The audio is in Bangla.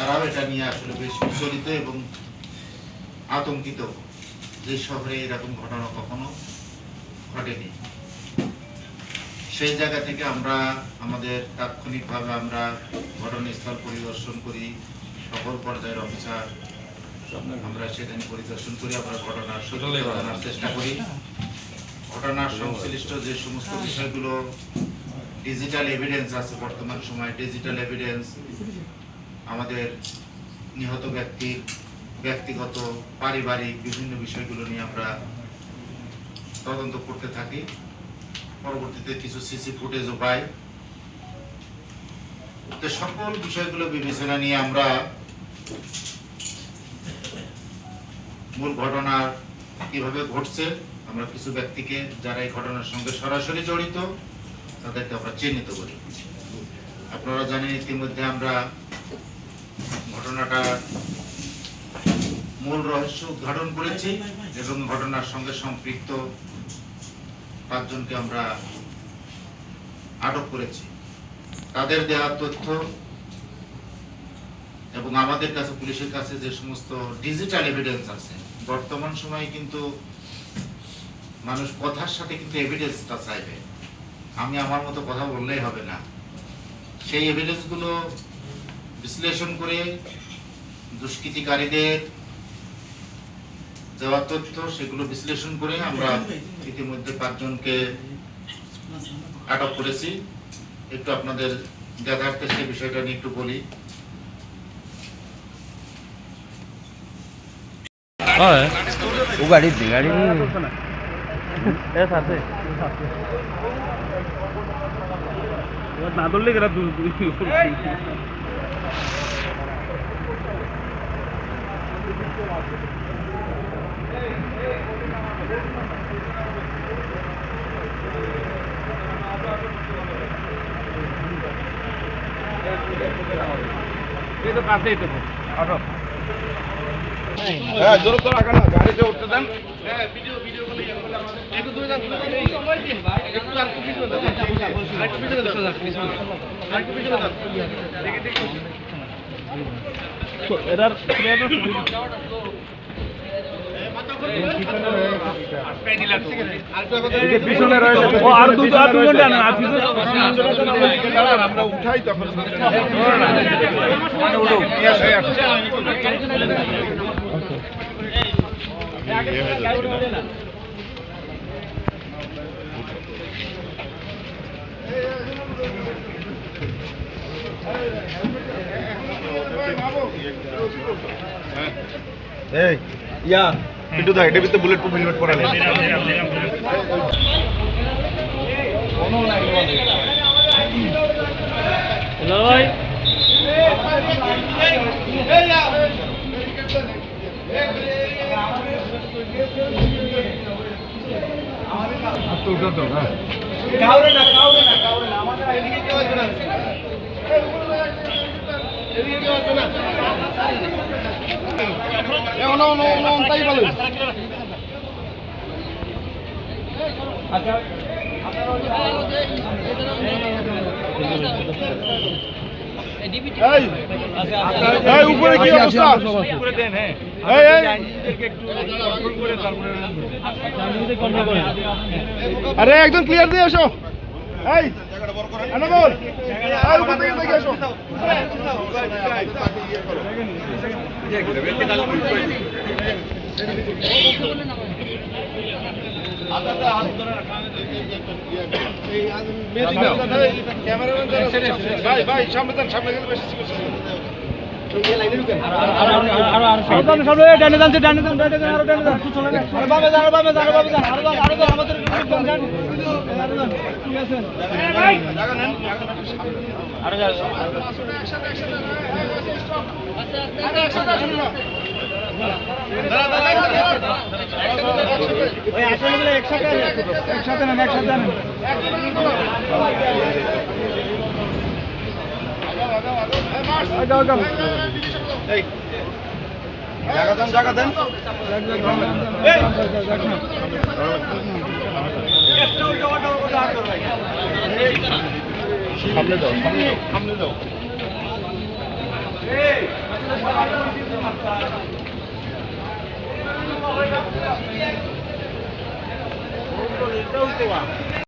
তারাও এটা নিয়ে আসলে বেশ বিচলিত এবং আতঙ্কিত যে শহরে এরকম ঘটনা কখনো ঘটেনি। সেই জায়গা থেকে আমরা আমাদের তাৎক্ষণিকভাবে আমরা ঘটনাস্থল পরিদর্শন করি, সকল পর্যায়ের অফিসার আমরা সেখানে পরিদর্শন করি, আমরা ঘটনার সত্যতা জানার চেষ্টা করি। ঘটনার সংশ্লিষ্ট যে সমস্ত বিষয়গুলো ডিজিটাল এভিডেন্স আছে, বর্তমান সময়ে ডিজিটাল এভিডেন্স আমাদের নিহত ব্যক্তির ব্যক্তিগত পারিবারিক বিভিন্ন বিষয়গুলো নিয়ে আমরা তদন্ত করতে থাকি। পরবর্তীতে কিছু সিসি ফুটেজও পাই। তো সকল বিষয়গুলো বিবেচনা নিয়ে আমরা মূল ঘটনা কিভাবে ঘটছে, আমরা কিছু ব্যক্তিকে যারা এই ঘটনার সঙ্গে সরাসরি জড়িত তাদেরকে আমরা চিহ্নিত করি। আপনারা জানেন ইতিমধ্যে আমরা ঘটনাটার মূল রহস্য উদ্ঘাটন করেছি এবং ঘটনার সঙ্গে সম্পৃক্ত 5 জনকে আমরা আটক করেছি। তাদের দেওয়া তথ্য এবং আমাদের কাছে পুলিশের কাছে যে সমস্ত ডিজিটাল এভিডেন্স আছে, বর্তমান সময়ে কিন্তু মানুষ কথার সাথে কিন্তু এভিডেন্সটা চাইবে। আমি আমার মতো কথা বললেই হবে না, সেই এভিডেন্সগুলো বিশ্লেষণ করে দুষ্কৃতিকারীদের দেওয়া তথ্য সেগুলো বিশ্লেষণ করে আমরা ইতিমধ্যে 5 জনকে আটক করেছি। একটু আপনাদের দেখাতে সেই বিষয়টা নিয়ে একটু বলি। ও গাড়ি না ধরলে গেলা এই তো কাছেই তো অটো হ্যাঁ জোর তো রাখা না, গাড়িতে উঠতে দেন। হ্যাঁ ভিডিও করে একটু দূরে যান, একটু আর পিছনে যান, একটু পিছনে যান, একটু পিছনে যান, দেখে দেখে এরার পিছনে রয়েছে ও আর দুজন জানেন আর পিছনে আমরা উঠাই তখন উঠো এই ইয়া কিন্তু দা এটা ভিতরে বুলেট প্রুফ হেলমেট পরা নেই। হ্যালো ভাই কাউরে না আমাদের এদিকে কেউ আছে না, এদিকে কেউ আছে না, তাই বলো। আচ্ছা উপরে কি অবস্থা? উপরে দেন। হ্যাঁ আরে একদম ক্লিয়ার দিয়ে আসো। এই আনাবল এই উপর থেকে দেখে আসো। ভাই সামনে যান, সামনে গেলে বেশি ডানে যান, আরো ডানে যান, বাবা যান, আমাদের ঠিক আছে একসাথে নেন জায়গা দেন সামনে যাও